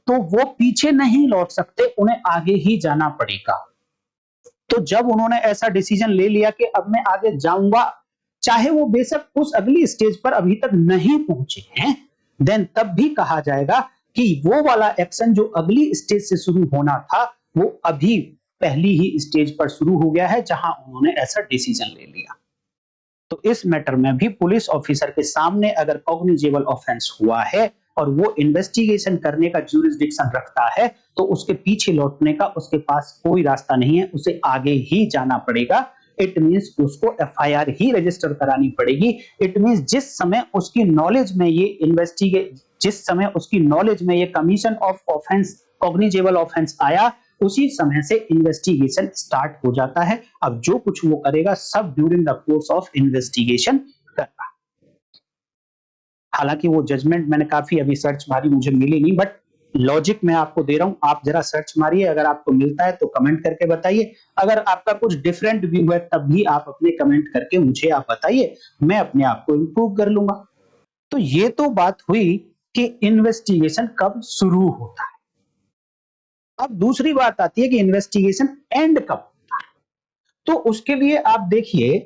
तो वो पीछे नहीं लौट सकते, उन्हें आगे ही जाना पड़ेगा। तो जब उन्होंने ऐसा डिसीजन ले लिया कि अब मैं आगे जाऊंगा, चाहे वो बेशक उस अगली स्टेज पर अभी तक नहीं पहुंचे हैं, देन तब भी कहा जाएगा कि वो वाला एक्शन जो अगली स्टेज से शुरू होना था वो अभी पहली ही स्टेज पर शुरू हो गया है जहां उन्होंने ऐसा डिसीजन ले लिया। तो इस मैटर में भी पुलिस ऑफिसर के सामने अगर कॉग्निजेबल ऑफेंस हुआ है और वो इन्वेस्टिगेशन करने का ज्यूरिसडिक्शन रखता है, तो उसके पीछे लौटने का उसके पास कोई रास्ता नहीं है, उसे आगे ही जाना पड़ेगा। इट मींस उसको एफआईआर ही रजिस्टर करानी पड़ेगी। इट मींस जिस समय उसकी नॉलेज में ये commission of offence, cognizable offence आया, उसी समय से इन्वेस्टिगेशन स्टार्ट हो जाता है। अब जो कुछ वो करेगा सब during the course of investigation करना। हालांकि वो जजमेंट मैंने काफी अभी सर्च मारी, मुझे मिली नहीं, बट लॉजिक मैं आपको दे रहा हूं, आप जरा सर्च मारिए, अगर आपको मिलता है तो कमेंट करके बताइए। अगर आपका कुछ डिफरेंट व्यू है तब भी आप अपने कमेंट करके मुझे आप बताइए, मैं अपने आप को इंप्रूव कर लूंगा। तो ये तो बात हुई कि इन्वेस्टिगेशन कब शुरू होता है। अब दूसरी बात आती है कि इन्वेस्टिगेशन एंड कब होता है। तो उसके लिए आप देखिए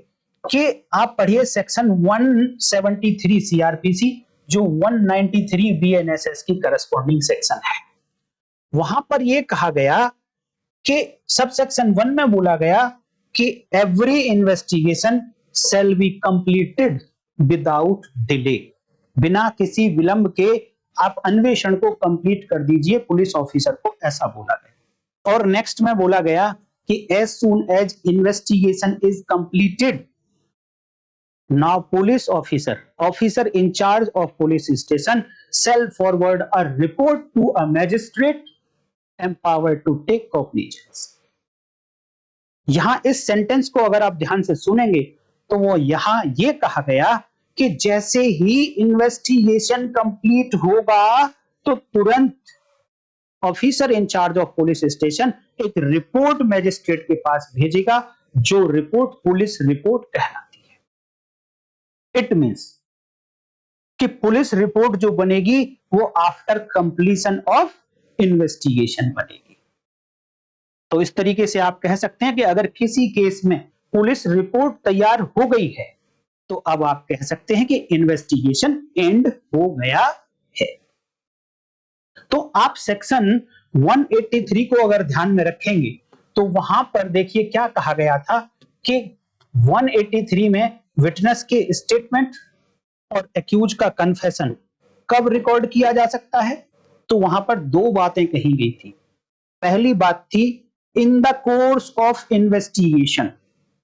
कि आप पढ़िए सेक्शन 173 सीआरपीसी, जो 193 बीएनएसएस की करस्पॉन्डिंग सेक्शन है। वहां पर यह कहा गया कि सब सेक्शन 1 में बोला गया कि every investigation shall be completed without delay, बिना किसी विलंब के आप अन्वेषण को कंप्लीट कर दीजिए, पुलिस ऑफिसर को ऐसा बोला गया। और नेक्स्ट में बोला गया कि as soon as investigation is completed, now police officer in charge of police station shall forward a report to a magistrate empowered to take cognizance। यहां इस सेंटेंस को अगर आप ध्यान से सुनेंगे तो वो यहां ये कहा गया कि जैसे ही इन्वेस्टिगेशन कंप्लीट होगा तो तुरंत officer in charge of police station एक रिपोर्ट मैजिस्ट्रेट के पास भेजेगा, जो रिपोर्ट पुलिस रिपोर्ट कहलाती है। इट मींस कि पुलिस रिपोर्ट जो बनेगी वो आफ्टर कंप्लीशन ऑफ इन्वेस्टिगेशन बनेगी। तो इस तरीके से आप कह सकते हैं कि अगर किसी केस में पुलिस रिपोर्ट तैयार हो गई है तो अब आप कह सकते हैं कि इन्वेस्टिगेशन एंड हो गया है। तो आप सेक्शन 183 को अगर ध्यान में रखेंगे तो वहां पर देखिए क्या कहा गया था कि 183 में विटनेस के स्टेटमेंट और एक्यूज का कन्फेशन कब रिकॉर्ड किया जा सकता है। तो वहां पर दो बातें कही गई थी। पहली बात थी इन the course of investigation,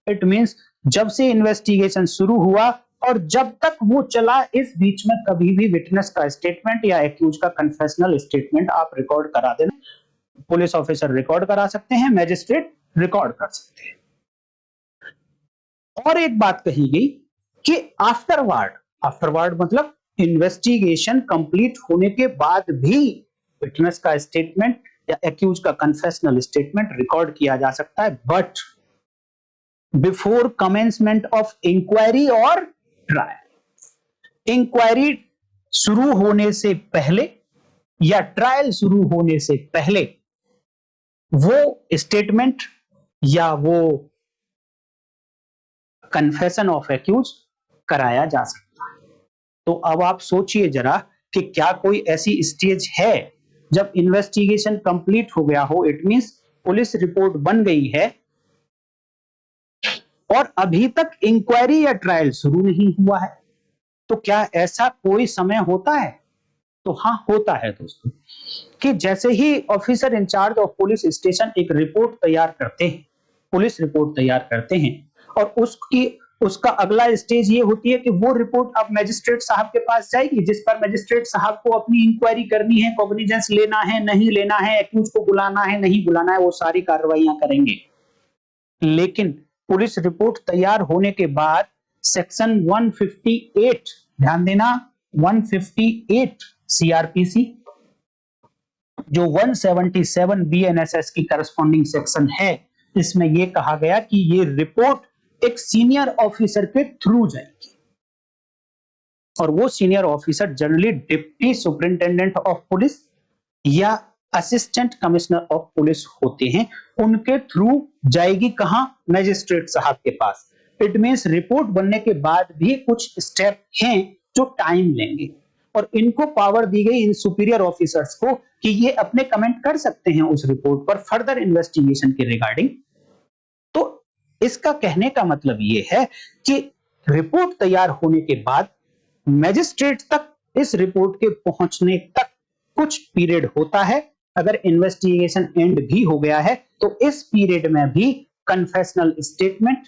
it means जब से इन्वेस्टिगेशन शुरू हुआ और जब तक वो चला, इस बीच में कभी भी विटनेस का स्टेटमेंट या एक्यूज का कन्फेशनल स्टेटमेंट आप रिकॉर्ड करा देना। पुलिस ऑफिसर रिकॉर्ड करा सकते हैं, मैजिस्ट्रेट रिकॉर्ड कर सकते हैं। और एक बात कही गई कि आफ्टरवर्ड मतलब इन्वेस्टिगेशन कंप्लीट होने के बाद भी विटनेस का स्टेटमेंट या एक्यूज का कन्फेशनल स्टेटमेंट रिकॉर्ड किया जा सकता है, but before commencement of inquiry और ट्रायल। इंक्वायरी शुरू होने से पहले या ट्रायल शुरू होने से पहले वो स्टेटमेंट या वो कन्फेशन ऑफ एक्यूज कराया जा सकता है। तो अब आप सोचिए जरा कि क्या कोई ऐसी स्टेज है जब इन्वेस्टिगेशन कंप्लीट हो गया हो, इट मींस पुलिस रिपोर्ट बन गई है और अभी तक इंक्वायरी या ट्रायल शुरू नहीं हुआ है। तो क्या ऐसा कोई समय होता है? तो हाँ, होता है दोस्तों, कि जैसे ही officer in charge of police station एक रिपोर्ट तैयार करते हैं, पुलिस रिपोर्ट तैयार करते हैं, और उसका अगला स्टेज ये होती है कि वो रिपोर्ट अब मैजिस्ट्रेट साहब के पास जाएगी, जिस पर मैजिस्ट्रेट साहब को अपनी इंक्वायरी करनी है, कॉग्निजेंस लेना है नहीं लेना है, एक्यूज को बुलाना है नहीं बुलाना है, वो सारी कार्रवाइयां करेंगे। लेकिन पुलिस रिपोर्ट तैयार होने के बाद सेक्शन 158, ध्यान देना, 158 सीआरपीसी जो 177 बीएनएसएस की करस्पॉन्डिंग सेक्शन है, इसमें यह कहा गया कि ये रिपोर्ट एक सीनियर ऑफिसर के थ्रू जाएगी और वो senior officer generally deputy superintendent of police या असिस्टेंट कमिश्नर ऑफ पुलिस होते हैं, उनके थ्रू जाएगी कहां? मैजिस्ट्रेट साहब के पास। इट मींस रिपोर्ट बनने के बाद भी कुछ स्टेप हैं जो टाइम लेंगे और इनको पावर दी गई इन सुपीरियर ऑफिसर्स को कि ये अपने कमेंट कर सकते हैं उस रिपोर्ट पर फर्दर इन्वेस्टिगेशन के रिगार्डिंग। तो इसका कहने का मतलब ये है कि रिपोर्ट तैयार होने के बाद मैजिस्ट्रेट तक इस रिपोर्ट के पहुंचने तक कुछ पीरियड होता है। अगर इन्वेस्टिगेशन एंड भी हो गया है तो इस पीरियड में भी कन्फेशनल स्टेटमेंट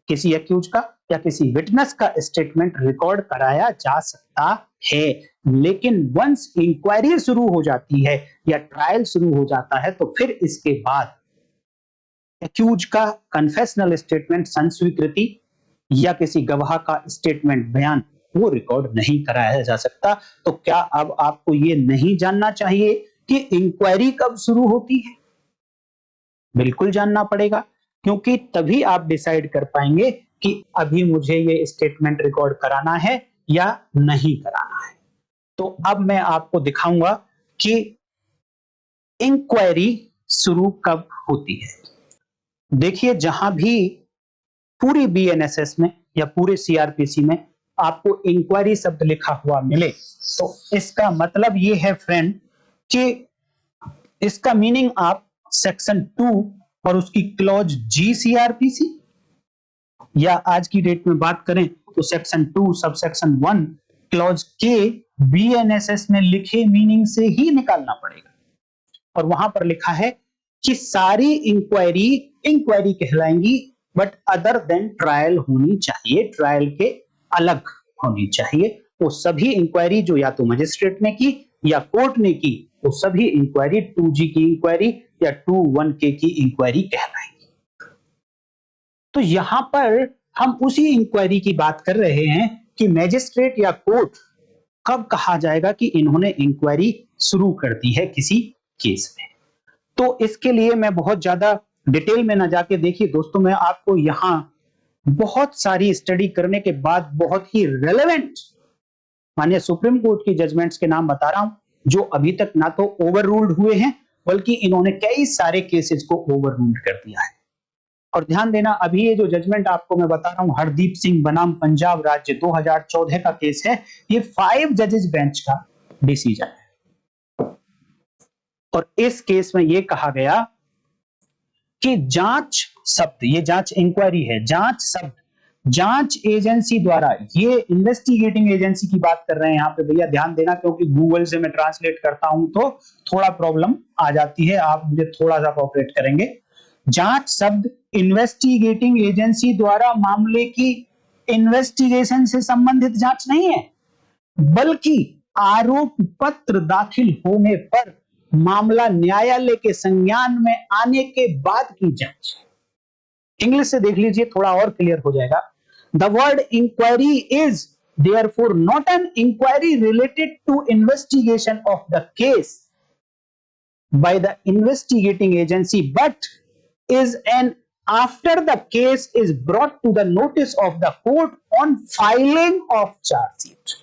किसी एक्यूज का या किसी विटनेस का स्टेटमेंट रिकॉर्ड कराया जा सकता है। लेकिन वंस इंक्वायरी शुरू हो जाती है या ट्रायल शुरू हो जाता है तो फिर इसके बाद एक्यूज का कन्फेशनल स्टेटमेंट, संस्वीकृति या किसी गवाह का स्टेटमेंट, बयान, वो रिकॉर्ड नहीं कराया जा सकता। तो क्या अब आपको ये नहीं जानना चाहिए कि इंक्वायरी कब शुरू होती है? बिल्कुल जानना पड़ेगा, क्योंकि तभी आप डिसाइड कर पाएंगे कि अभी मुझे ये स्टेटमेंट रिकॉर्ड कराना है या नहीं कराना है। तो अब मैं आपको दिखाऊंगा कि इंक्वायरी शुरू कब होती है। देखिए, जहां भी पूरी बीएनएसएस में या पूरे सीआरपीसी में आपको इंक्वायरी शब्द लिखा हुआ मिले तो इसका मतलब ये है फ्रेंड कि इसका मीनिंग आप सेक्शन 2 और उसकी क्लॉज जी सीआरपीसी या आज की डेट में बात करें तो सेक्शन 2 सबसेक्शन 1 क्लॉज के बीएनएसएस में लिखे मीनिंग से ही निकालना पड़ेगा। और वहां पर लिखा है कि सारी इंक्वायरी कहलाएंगी बट अदर देन ट्रायल होनी चाहिए, ट्रायल के अलग होनी चाहिए। वो सभी इंक्वायरी जो या तो मजिस्ट्रेट ने की या कोर्ट ने की, वो सभी इंक्वायरी 2G की इंक्वायरी या 21K की इंक्वायरी कहलाएंगी। तो यहां पर हम उसी इंक्वायरी की बात कर रहे हैं कि मैजिस्ट्रेट या कोर्ट कब कहा जाएगा कि इन्होंने इंक्वायरी शुरू कर दी है किसी केस में। तो इसके लिए मैं बहुत ज्यादा डिटेल में ना जाके, देखिए दोस्तों, मैं आपको यहां बहुत सारी स्टडी करने के बाद बहुत ही रेलेवेंट माननीय सुप्रीम कोर्ट की जजमेंट्स के नाम बता रहा हूं, जो अभी तक ना तो ओवर रूल्ड हुए हैं, बल्कि इन्होंने कई सारे केसेस को ओवर रूल्ड कर दिया है। और ध्यान देना, अभी ये जो जजमेंट आपको मैं बता रहा हूं, हरदीप सिंह बनाम पंजाब राज्य 2014 का केस है, ये 5 जजेस बेंच का डिसीजन है। और इस केस में ये कहा गया कि जांच शब्द, ये जांच इंक्वायरी है, जांच शब्द जांच एजेंसी द्वारा, ये इन्वेस्टिगेटिंग एजेंसी की बात कर रहे हैं यहां पे भैया, ध्यान देना, क्योंकि गूगल से मैं ट्रांसलेट करता हूं तो थोड़ा प्रॉब्लम आ जाती है, आप मुझे थोड़ा सा कोऑपरेट करेंगे। जांच शब्द इन्वेस्टिगेटिंग एजेंसी द्वारा मामले की इन्वेस्टिगेशन से संबंधित जांच नहीं है, बल्कि आरोप पत्र दाखिल होने पर मामला न्यायालय के संज्ञान में आने के बाद की जांच। इंग्लिश से देख लीजिए, थोड़ा और क्लियर हो जाएगा। The word inquiry is therefore not an inquiry related to investigation of the case by the investigating agency, but is an after the case is brought to the notice of the court on filing of charge sheet।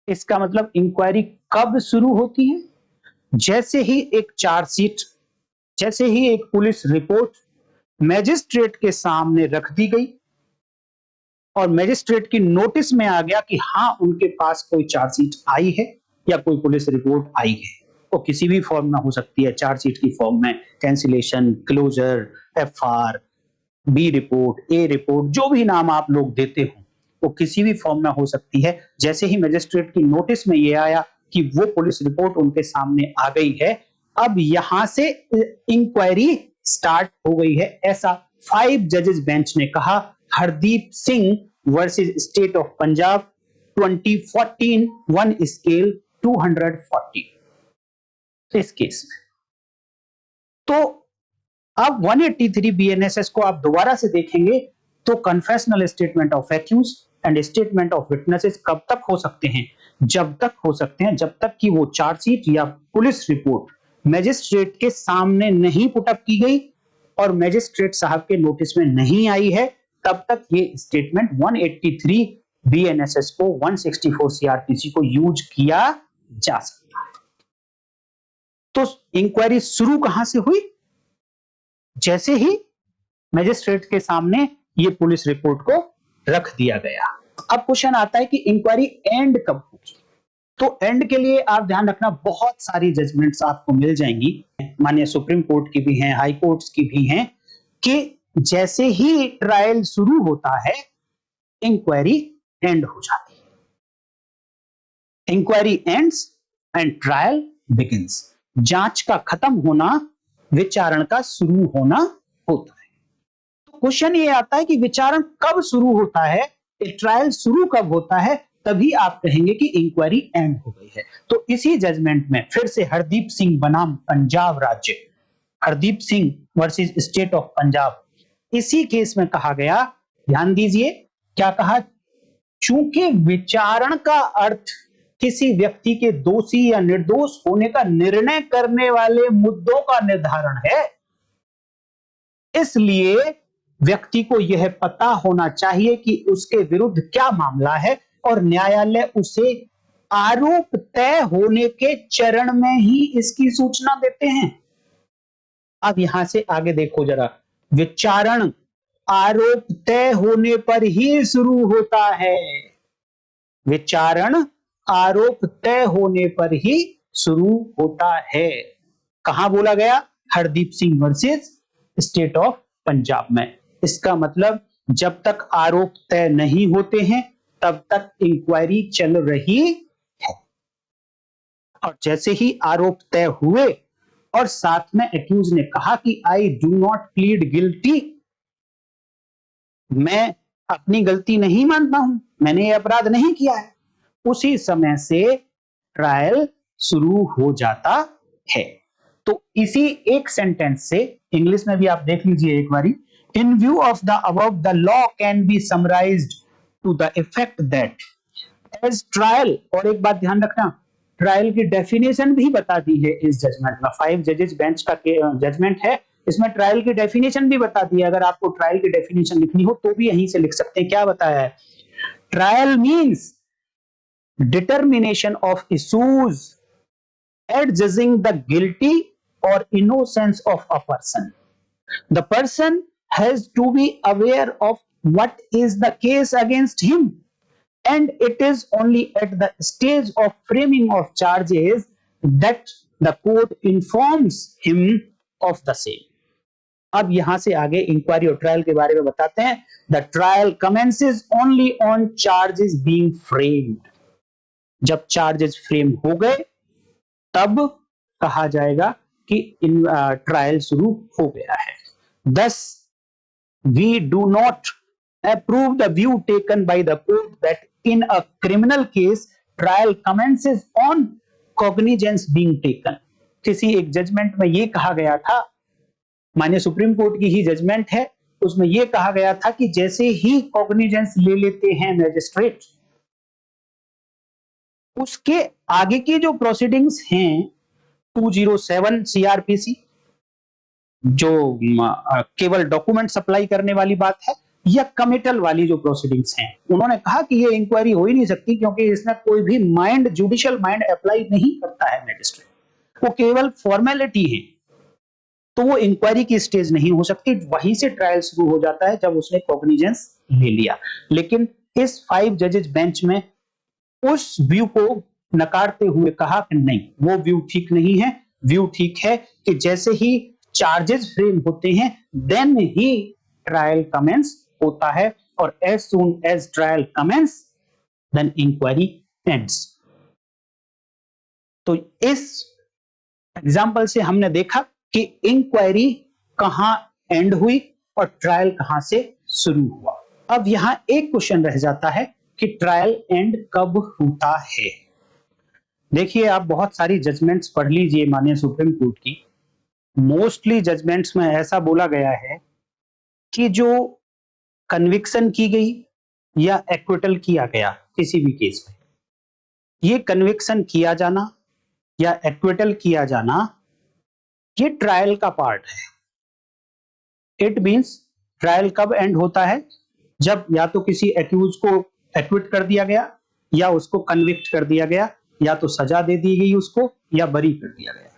इसका मतलब inquiry कब शुरू होती है? जैसे ही एक chargesheet, जैसे ही एक पुलिस रिपोर्ट मैजिस्ट्रेट के सामने रख दी गई और मैजिस्ट्रेट की नोटिस में आ गया कि हाँ उनके पास कोई चार्जशीट आई है या कोई पुलिस रिपोर्ट आई है, वो किसी भी फॉर्म में हो सकती है, चार्जशीट की फॉर्म में, cancellation, closure, FR, B report, A report, जो भी नाम आप लोग देते हो, वो किसी भी फॉर्म में हो सकती है। जैसे ही मैजिस्ट्रेट की नोटिस में ये आया कि वो पुलिस रिपोर्ट उनके सामने आ गई है, अब यहां से इंक्वायरी स्टार्ट हो गई है, ऐसा 5 जजेस बेंच ने कहा। Hardeep Singh versus state of Punjab 2014 1 scale 240 इस केस में। तो अब 183 बीएनएसएस को आप दोबारा से देखेंगे तो confessional statement of accused and statement of witnesses कब तक हो सकते हैं? जब तक हो सकते हैं जब तक कि वो चार्जशीट या पुलिस रिपोर्ट मैजिस्ट्रेट के सामने नहीं पुटअप की गई और मैजिस्ट्रेट साहब के नोटिस में नहीं आई है, तब तक ये स्टेटमेंट 183 बीएनएसएस को 164 सीआरपीसी को यूज किया जा सकता है। तो इंक्वायरी शुरू कहां से हुई? जैसे ही मैजिस्ट्रेट के सामने ये पुलिस रिपोर्ट को रख दिया गया। अब क्वेश्चन आता है कि इंक्वायरी एंड कब होगी? तो एंड के लिए आप ध्यान रखना, बहुत सारी जजमेंट्स आपको मिल जाएंगी, माननीय सुप्रीम कोर्ट की भी हैं, हाई कोर्ट्स की भी हैं, कि जैसे ही ट्रायल शुरू होता है इंक्वायरी एंड हो जाती है। Inquiry ends and trial begins. जांच का खत्म होना विचारण का शुरू होना होता है। तो क्वेश्चन ये आता है कि विचारण कब शुरू होता है, ट्रायल शुरू कब होता है, तभी आप कहेंगे कि इंक्वायरी एंड हो गई है। तो इसी जजमेंट में फिर से हरदीप सिंह बनाम पंजाब राज्य, Hardeep Singh versus state of Punjab, इसी केस में कहा गया, ध्यान दीजिए क्या कहा, चूंकि विचारण का अर्थ किसी व्यक्ति के दोषी या निर्दोष होने का निर्णय करने वाले मुद्दों का निर्धारण है, इसलिए व्यक्ति को यह पता होना चाहिए कि उसके विरुद्ध क्या मामला है और न्यायालय उसे आरोप तय होने के चरण में ही इसकी सूचना देते हैं। अब यहां से आगे देखो जरा, विचारण आरोप तय होने पर ही शुरू होता है। विचारण आरोप तय होने पर ही शुरू होता है। कहां बोला गया? Hardeep Singh versus state of Punjab में। इसका मतलब जब तक आरोप तय नहीं होते हैं तब तक इंक्वायरी चल रही है, और जैसे ही आरोप तय हुए और साथ में एक्यूज ने कहा कि I do not plead guilty, मैं अपनी गलती नहीं मानता हूं, मैंने ये अपराध नहीं किया है, उसी समय से ट्रायल शुरू हो जाता है। तो इसी एक सेंटेंस से इंग्लिश में भी आप देख लीजिए एक बारी, in view of the above the law can be summarised to the effect that as trial, और एक बात ध्यान रखना, ट्रायल की डेफिनेशन भी बता दी है इस जजमेंट में। 5 जजेस बेंच का जजमेंट है, इसमें ट्रायल की डेफिनेशन भी बता दी है। अगर आपको ट्रायल की डेफिनेशन लिखनी हो तो भी यहीं से लिख सकते हैं। क्या बताया है? Trial means determination of issues at judging the guilty or innocence of a person. The person has to be aware of what is the case against him, and it is only at the stage of framing of charges that the court informs him of the same. अब यहां से आगे inquiry और trial के बारे में बताते हैं। The trial commences only on charges being framed. जब चार्जेस फ्रेम हो गए तब कहा जाएगा कि इन ट्रायल शुरू हो गया है। Thus, we do not approve the view taken by the court that in a criminal case trial commences on cognizance being taken. किसी एक जजमेंट में यह कहा गया था, माननीय सुप्रीम कोर्ट की ही जजमेंट है, उसमें यह कहा गया था कि जैसे ही कॉग्निजेंस ले लेते हैं मैजिस्ट्रेट, उसके आगे की जो प्रोसीडिंग्स हैं 207 सीआरपीसी, जो केवल डॉक्यूमेंट सप्लाई करने वाली बात है, या कमिटल वाली जो प्रोसीडिंग्स हैं, उन्होंने कहा कि ये इंक्वायरी हो ही नहीं सकती क्योंकि इसमें कोई भी माइंड, जुडिशियल माइंड अप्लाई नहीं करता है मैजिस्ट्रेट, वो केवल फॉर्मेलिटी है, तो वो इंक्वायरी की स्टेज नहीं हो सकती। वहीं से ट्रायल शुरू हो जाता है जब उसने कॉग्निजेंस ले लिया। लेकिन इस 5 जजेस बेंच में उस व्यू को नकारते हुए कहा कि नहीं, वो व्यू ठीक नहीं है। व्यू ठीक है कि जैसे ही चार्जेस फ्रेम होते हैं देन ही ट्रायल कमेंस होता है, और as soon as trial commence then inquiry ends. तो इस एग्जांपल से हमने देखा कि इंक्वायरी कहां एंड हुई और ट्रायल कहां से शुरू हुआ। अब यहां एक क्वेश्चन रह जाता है कि ट्रायल एंड कब होता है। देखिए, आप बहुत सारी जजमेंट्स पढ़ लीजिए माननीय सुप्रीम कोर्ट की। मोस्टली जजमेंट्स में ऐसा बोला गया है कि जो कन्विक्शन की गई या एक्विटल किया गया किसी भी केस में, ये कन्विक्शन किया जाना या एक्विटल किया जाना, ये ट्रायल का पार्ट है। इट मींस ट्रायल कब एंड होता है? जब या तो किसी एक्यूज को एक्विट कर दिया गया, या उसको कन्विक्ट कर दिया गया, या तो सजा दे दी गई उसको, या बरी कर दिया गया।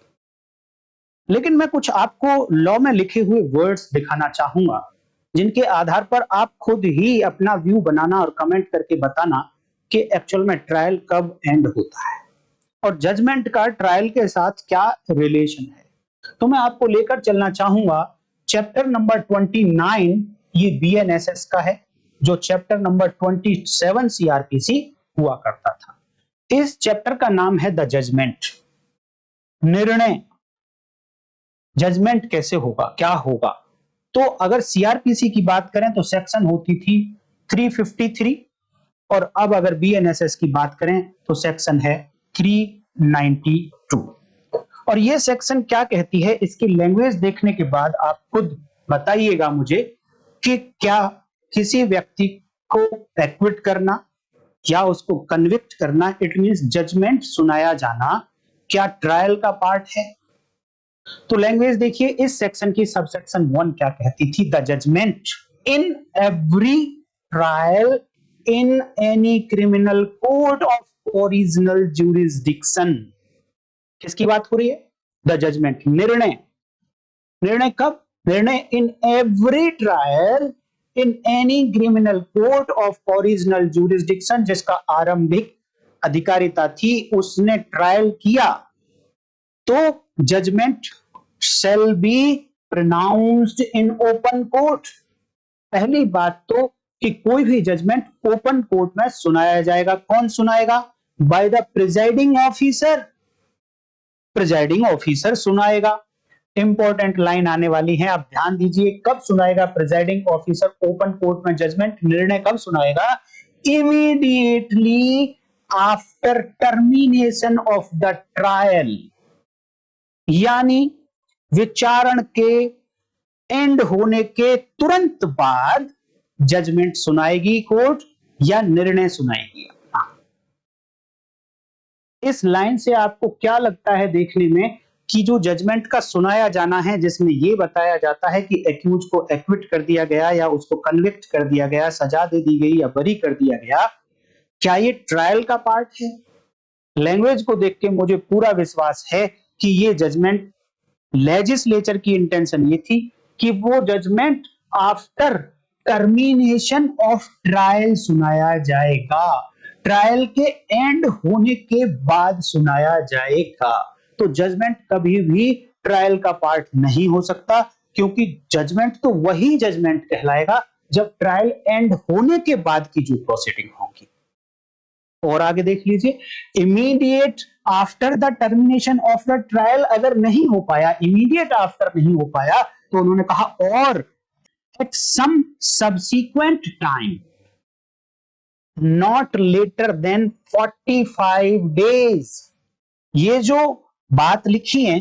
लेकिन मैं कुछ आपको लॉ में लिखे हुए वर्ड्स दिखाना चाहूंगा जिनके आधार पर आप खुद ही अपना व्यू बनाना और कमेंट करके बताना कि एक्चुअल में ट्रायल कब एंड होता है और जजमेंट का ट्रायल के साथ क्या रिलेशन है। तो मैं आपको लेकर चलना चाहूंगा चैप्टर नंबर 29, ये बीएनएसएस का है, जो चैप्टर नंबर 27 सीआरपीसी हुआ करता था। इस चैप्टर का नाम है द जजमेंट, निर्णय। जजमेंट कैसे होगा, क्या होगा? तो अगर सीआरपीसी की बात करें तो सेक्शन होती थी 353, और अब अगर बीएनएसएस की बात करें तो सेक्शन है 392। और ये सेक्शन क्या कहती है, इसकी लैंग्वेज देखने के बाद आप खुद बताइएगा मुझे कि क्या किसी व्यक्ति को एक्विट करना या उसको कन्विक्ट करना, इट मींस जजमेंट सुनाया जाना, क्या ट्रायल का पार्ट है? तो लैंग्वेज देखिए, इस सेक्शन की सबसेक्शन 1 क्या कहती थी? The judgment in every trial in any criminal court of original jurisdiction. किसकी बात हो रही है? द जजमेंट, निर्णय। निर्णय कब? निर्णय in every trial in any criminal court of original jurisdiction, जिसका आरंभिक अधिकारिता थी, उसने ट्रायल किया, तो judgment shall be pronounced in open court. पहली बात तो कि कोई भी जजमेंट ओपन कोर्ट में सुनाया जाएगा। कौन सुनाएगा? By the presiding officer. Presiding officer सुनाएगा। इंपॉर्टेंट लाइन आने वाली है, आप ध्यान दीजिए। कब सुनाएगा प्रिजाइडिंग ऑफिसर ओपन कोर्ट में जजमेंट? निर्णय कब सुनाएगा? Immediately after termination of the trial, यानी विचारण के एंड होने के तुरंत बाद जजमेंट सुनाएगी कोर्ट या निर्णय सुनाएगी। इस लाइन से आपको क्या लगता है देखने में कि जो जजमेंट का सुनाया जाना है, जिसमें ये बताया जाता है कि एक्यूज को एक्विट कर दिया गया या उसको कन्विक्ट कर दिया गया, सजा दे दी गई या बरी कर दिया गया, क्या ये ट्रायल का पार्ट है? लैंग्वेज को देख के मुझे पूरा विश्वास है कि ये जजमेंट, लेजिस्लेचर की इंटेंशन ये थी कि वो judgment after termination of trial सुनाया जाएगा, ट्रायल के एंड होने के बाद सुनाया जाएगा। तो जजमेंट कभी भी ट्रायल का पार्ट नहीं हो सकता, क्योंकि जजमेंट तो वही जजमेंट कहलाएगा जब ट्रायल एंड होने के बाद की जो प्रोसीडिंग होगी। और आगे देख लीजिए, immediate after the termination of the trial अगर नहीं हो पाया, इमीडिएट आफ्टर नहीं हो पाया, तो उन्होंने कहा और at some subsequent time not later than 45 days. ये जो बात लिखी है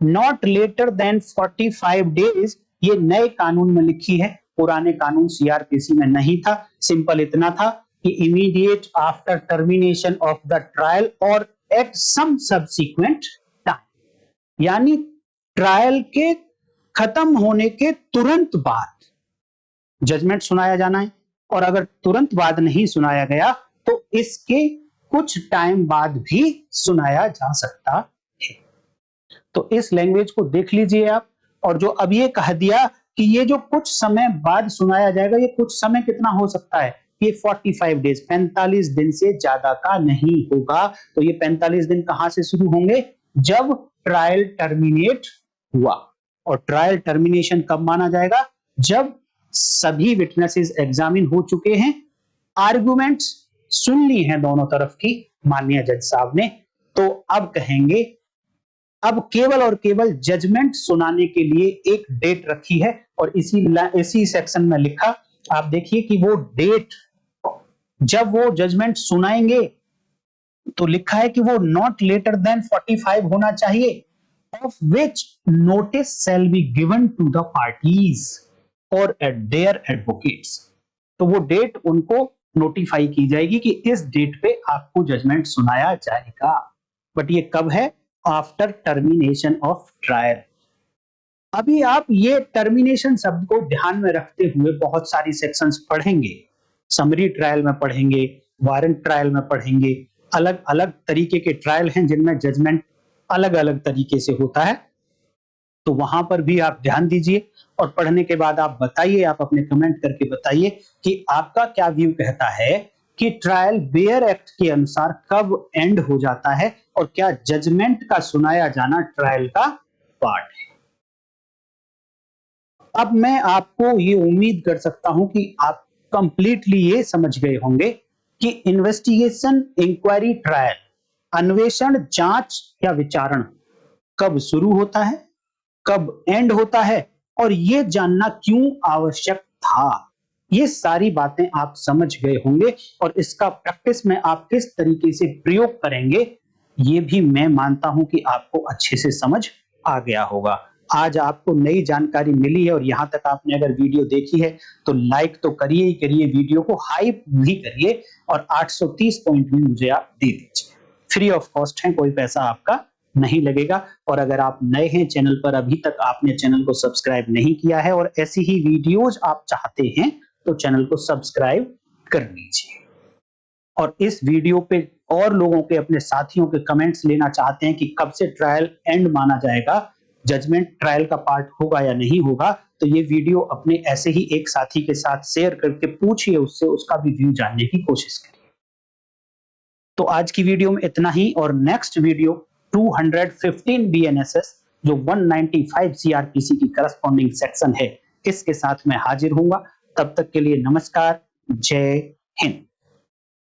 नॉट लेटर देन 45 डेज, ये नए कानून में लिखी है, पुराने कानून सीआरपीसी में नहीं था। सिंपल इतना था कि immediate after termination of the trial और एट सम सब्सीक्वेंट टाइम, यानी ट्रायल के खत्म होने के तुरंत बाद जजमेंट सुनाया जाना है, और अगर तुरंत बाद नहीं सुनाया गया तो इसके कुछ टाइम बाद भी सुनाया जा सकता है। तो इस लैंग्वेज को देख लीजिए आप। और जो अब ये कह दिया कि ये जो कुछ समय बाद सुनाया जाएगा, ये कुछ समय कितना हो सकता है? ये 45 डेज, 45 दिन से ज्यादा का नहीं होगा। तो ये 45 दिन कहां से शुरू होंगे? जब ट्रायल टर्मिनेट हुआ। और ट्रायल टर्मिनेशन कब माना जाएगा? जब सभी विटनेसेस एग्जामिन हो चुके हैं, आर्गुमेंट्स सुन ली हैं दोनों तरफ की माननीय जज साहब ने, तो अब कहेंगे, अब केवल और केवल जजमेंट सुनाने के लिए एक डेट रखी है। और इसी सेक्शन में लिखा, आप देखिए कि वो डेट जब वो जजमेंट सुनाएंगे तो लिखा है कि वो नॉट लेटर देन 45 होना चाहिए, of which notice shall be given to the parties और एट देयर एडवोकेट्स। तो वो डेट उनको नोटिफाई की जाएगी कि इस डेट पे आपको जजमेंट सुनाया जाएगा। बट ये कब है? After termination of trial. अभी आप ये टर्मिनेशन शब्द को ध्यान में रखते हुए बहुत सारी सेक्शंस पढ़ेंगे, समरी ट्रायल में पढ़ेंगे, वारंट ट्रायल में पढ़ेंगे, अलग अलग तरीके के ट्रायल हैं जिनमें जजमेंट अलग अलग तरीके से होता है। तो वहां पर भी आप ध्यान दीजिए और पढ़ने के बाद आप बताइए, आप अपने कमेंट करके बताइए कि आपका क्या व्यू कहता है कि ट्रायल बेयर एक्ट के अनुसार कब एंड हो जाता है, और क्या जजमेंट का सुनाया जाना ट्रायल का पार्ट है। अब मैं आपको ये उम्मीद कर सकता हूं कि आप कंप्लीटली ये समझ गए होंगे कि इन्वेस्टिगेशन, इंक्वायरी, ट्रायल, अन्वेषण, जांच या विचारण कब शुरू होता है, कब एंड होता है, और ये जानना क्यों आवश्यक था। ये सारी बातें आप समझ गए होंगे, और इसका प्रैक्टिस में आप किस तरीके से प्रयोग करेंगे, ये भी मैं मानता हूं कि आपको अच्छे से समझ आ गया होगा। आज आपको नई जानकारी मिली है, और यहां तक आपने अगर वीडियो देखी है तो लाइक तो करिए ही करिए, वीडियो को हाइप भी करिए, और 830 पॉइंट भी मुझे आप दे दीजिए। फ्री ऑफ कॉस्ट है, कोई पैसा आपका नहीं लगेगा। और अगर आप नए हैं चैनल पर, अभी तक आपने चैनल को सब्सक्राइब नहीं किया है और ऐसी ही वीडियोज आप चाहते हैं, तो चैनल को सब्सक्राइब कर लीजिए। और इस वीडियो पे और लोगों के, अपने साथियों के कमेंट्स लेना चाहते हैं कि कब से ट्रायल एंड माना जाएगा, जजमेंट ट्रायल का पार्ट होगा या नहीं होगा, तो ये वीडियो अपने ऐसे ही एक साथी के साथ शेयर करके पूछिए उससे, उसका भी व्यू जानने की कोशिश करिए। तो आज की वीडियो में इतना ही, और नेक्स्ट वीडियो 215 बीएनएसएस जो 195 सीआरपीसी की करस्पॉन्डिंग सेक्शन है, इसके साथ मैं हाजिर हूंगा। तब तक के लिए नमस्कार, जय हिंद।